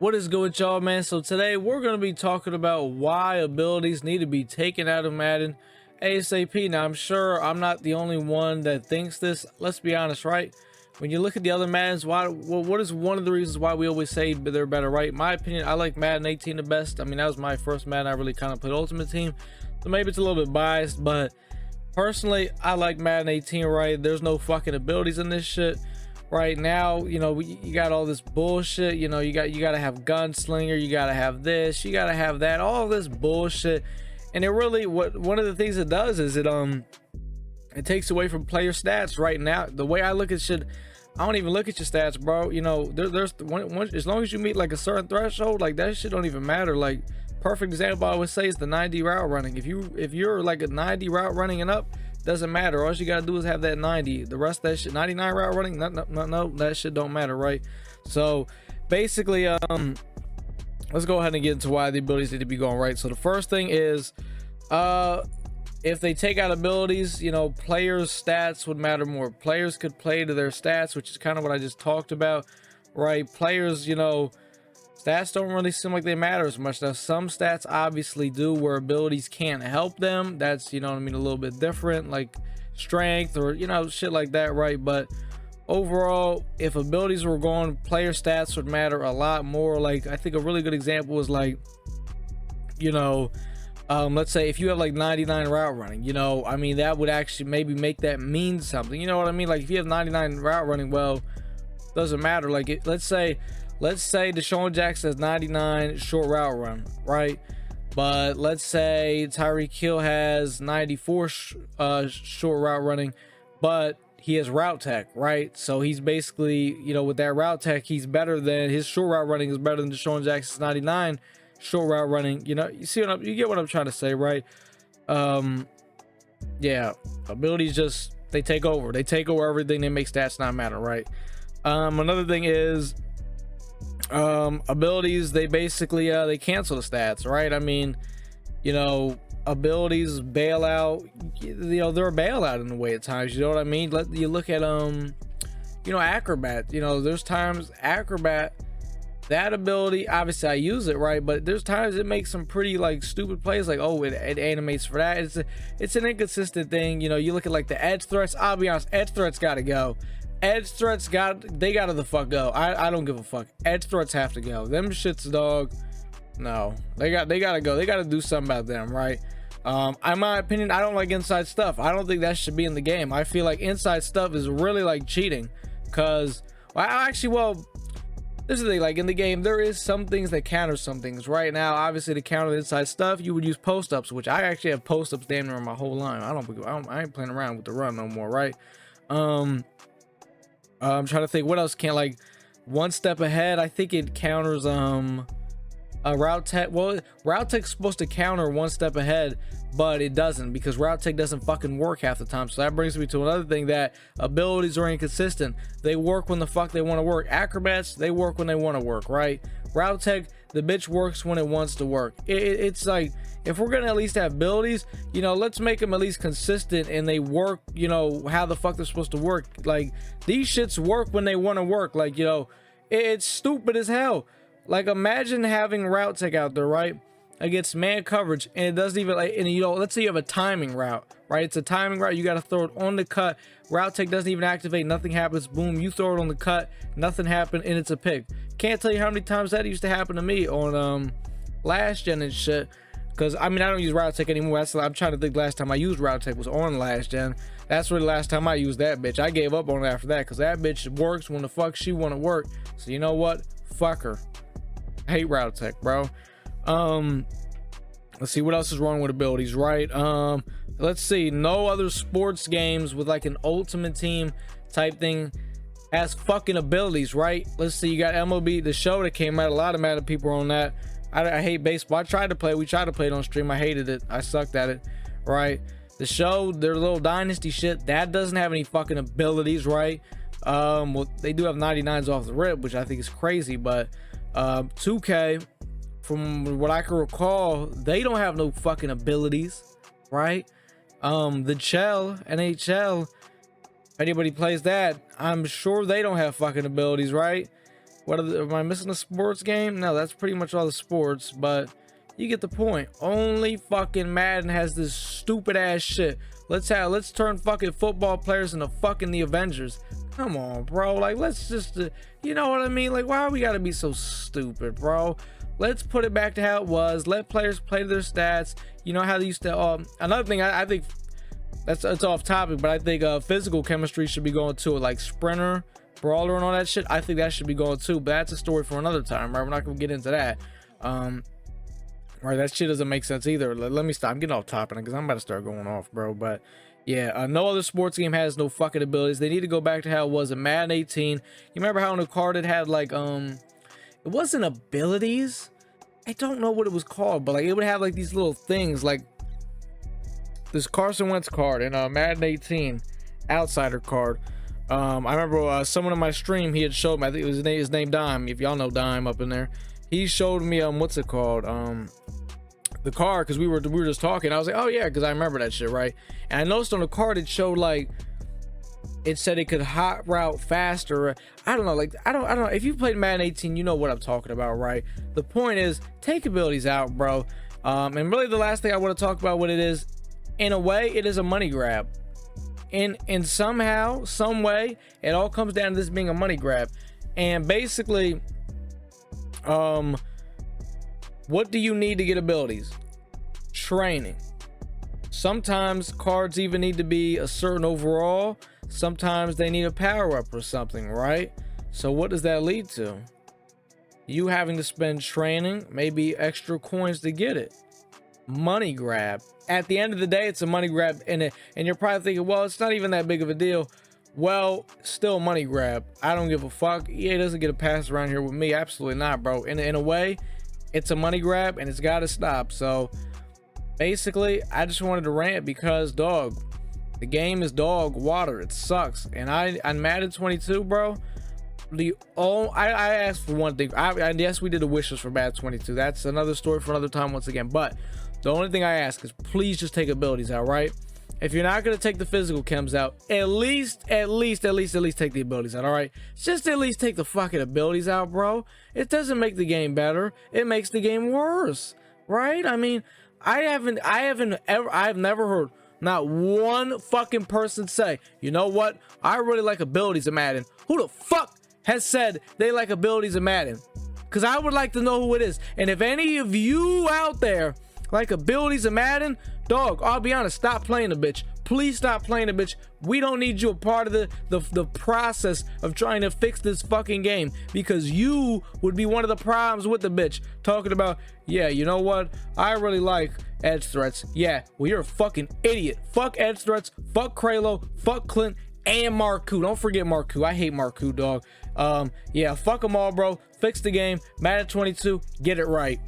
What is good with y'all, man? So today we're going to be talking about why abilities need to be taken out of Madden ASAP. Now I'm sure I'm not the only one that thinks this. Let's be honest, right? When you look at the other Maddens, what is one of the reasons why we always say they're better, right? In my opinion, I like Madden 18 the best. I mean, that was my first Madden I really kind of played Ultimate Team, so maybe it's a little bit biased, but personally I like Madden 18, right? There's no fucking abilities in this shit. Right now, you know, you got all this bullshit. You know, you got to have gunslinger, you got to have this, you got to have that, all this bullshit. And it really, one of the things it does is it takes away from player stats. Right now, the way I look at shit, I don't even look at your stats, bro. You know, there's as long as you meet like a certain threshold, like that shit don't even matter. Like, perfect example I would say is the 90 route running. If you're like a 90 route running and up, doesn't matter. All you gotta do is have that 90. The rest of that shit, 99 route running, no, that shit don't matter, right? So basically, let's go ahead and get into why the abilities need to be going right. So the first thing is, if they take out abilities, you know, players' stats would matter more. Players could play to their stats, which is kind of what I just talked about, right? Players, you know, stats don't really seem like they matter as much. Now, some stats obviously do, where abilities can't help them. That's, you know what I mean, a little bit different, like strength or, you know, shit like that, right? But overall, if abilities were gone, player stats would matter a lot more. Like, I think a really good example is like, you know, let's say if you have like 99 route running, you know, I mean, that would actually maybe make that mean something. You know what I mean? Like, if you have 99 route running, well, doesn't matter. Like, let's say Deshaun Jackson has 99 short route run, right? But let's say Tyreek Hill has 94 short route running, but he has route tech, right? So he's basically, you know, with that route tech, he's better than his short route running is better than Deshaun Jackson's 99 short route running. You know, you get what I'm trying to say, right? Yeah, abilities just, they take over everything. They make stats not matter, right? Another thing is, abilities, they basically they cancel the stats, right? I mean, you know, abilities bail out, you know, they're a bailout in a way at times, you know what I mean? You look at you know, acrobat, you know, there's times acrobat, that ability, obviously I use it, right? But there's times it makes some pretty like stupid plays, like, oh, it animates for that. It's an inconsistent thing. You know, you look at like the edge threats, I'll be honest, edge threats gotta go. Edge threats gotta the fuck go. I don't give a fuck. Edge threats have to go. Them shits, dog. No, they gotta go. They gotta do something about them, right? In my opinion, I don't like inside stuff. I don't think that should be in the game. I feel like inside stuff is really like cheating, because well, this is the thing, like in the game there is some things that counter some things. Right now, obviously, to counter the inside stuff, you would use post-ups, which I actually have post-ups damn near my whole line. I ain't playing around with the run no more, right? I'm trying to think what else can, like, one step ahead, I think it counters a route tech. Well, route tech's supposed to counter one step ahead, but it doesn't, because route tech doesn't fucking work half the time. So that brings me to another thing, that abilities are inconsistent. They work when the fuck they want to work. Acrobats, they work when they want to work, right? Route tech, the bitch works when it wants to work. It's like, if we're gonna at least have abilities, you know, let's make them at least consistent and they work, you know, how the fuck they're supposed to work. Like, these shits work when they want to work. Like, you know, it's stupid as hell. Like, imagine having route tech out there, right, against man coverage, and it doesn't even, like, and you know, let's say you have a timing route, right? It's a timing route, you got to throw it on the cut. Route tech doesn't even activate, nothing happens. Boom, you throw it on the cut, nothing happened, and it's a pick. Can't tell you how many times that used to happen to me on last gen and shit. Because I mean, I don't use route tech anymore. I'm trying to think, last time I used route tech was on last gen. That's really the last time I used that bitch. I gave up on it after that, because that bitch works when the fuck she want to work. So you know what, fuck her. I hate route tech, bro. Let's see what else is wrong with abilities, right? Let's see, no other sports games with like an ultimate team type thing has fucking abilities, right? Let's see, you got MLB the Show that came out, a lot of Madden people are on that. I hate baseball. We tried to play it on stream. I hated it. I sucked at it, right? The Show, their little dynasty shit, that doesn't have any fucking abilities, right? Well, they do have 99s off the rip, which I think is crazy, but 2K, from what I can recall, they don't have no fucking abilities, right? The NHL, if anybody plays that, I'm sure they don't have fucking abilities, right? Am I missing a sports game? No, that's pretty much all the sports, but you get the point. Only fucking Madden has this stupid ass shit. Let's turn fucking football players into fucking the Avengers. Come on, bro. Like, let's just, you know what I mean? Like, why we gotta be so stupid, bro? Let's put it back to how it was. Let players play to their stats. You know how they used to. Another thing, I think it's off topic, but I think physical chemistry should be going to it, like sprinter, brawler, and all that shit. I think that should be going too. But that's a story for another time, right? We're not gonna get into that. Right, that shit doesn't make sense either. Let me stop. I'm getting off topic because I'm about to start going off, bro. But yeah, no other sports game has no fucking abilities. They need to go back to how it was in Madden 18. You remember how in the card it had like it wasn't abilities. I don't know what it was called, but like it would have like these little things, like this Carson Wentz card in Madden 18 outsider card. I remember someone in my stream, he had showed me, I think it was his name Dime, if y'all know Dime up in there. He showed me what's it called, the card, because we were just talking. I was like, oh yeah, because I remember that shit, right? And I noticed on the card it showed like it said it could hot route faster. I don't know, like I don't know if you played Madden 18, you know what I'm talking about, right? The point is, take abilities out, bro. And really the last thing I want to talk about, what it is, in a way it is a money grab. In somehow, some way, it all comes down to this being a money grab. And basically, what do you need to get abilities? Training. Sometimes cards even need to be a certain overall. Sometimes they need a power up or something, right? So what does that lead to? You having to spend training, maybe extra coins to get it. Money grab. At the end of the day, it's a money grab, and you're probably thinking, well, it's not even that big of a deal. Well, still money grab. I don't give a fuck. EA doesn't get a pass around here with me. Absolutely not, bro. In a way, it's a money grab, and it's got to stop. So basically, I just wanted to rant because, dog, the game is dog water. It sucks. And on Madden 22, bro, I asked for one thing. Yes, we did a wish list for Madden 22. That's another story for another time once again. But the only thing I ask is please just take abilities out, right? If you're not going to take the physical chems out, at least take the abilities out, all right? Just at least take the fucking abilities out, bro. It doesn't make the game better. It makes the game worse, right? I mean, I've never heard not one fucking person say, you know what? I really like abilities in Madden. Who the fuck has said they like abilities in Madden? Because I would like to know who it is. And if any of you out there like abilities in Madden, dog, I'll be honest, stop playing the bitch. Please stop playing the bitch. We don't need you a part of the process of trying to fix this fucking game, because you would be one of the problems with the bitch. Talking about, yeah, you know what? I really like edge threats. Yeah, well, you're a fucking idiot. Fuck edge threats. Fuck Kralo. Fuck Clint. And Marku. Don't forget Marku. I hate Marku, dog. Yeah, fuck them all, bro. Fix the game. Madden 22. Get it right.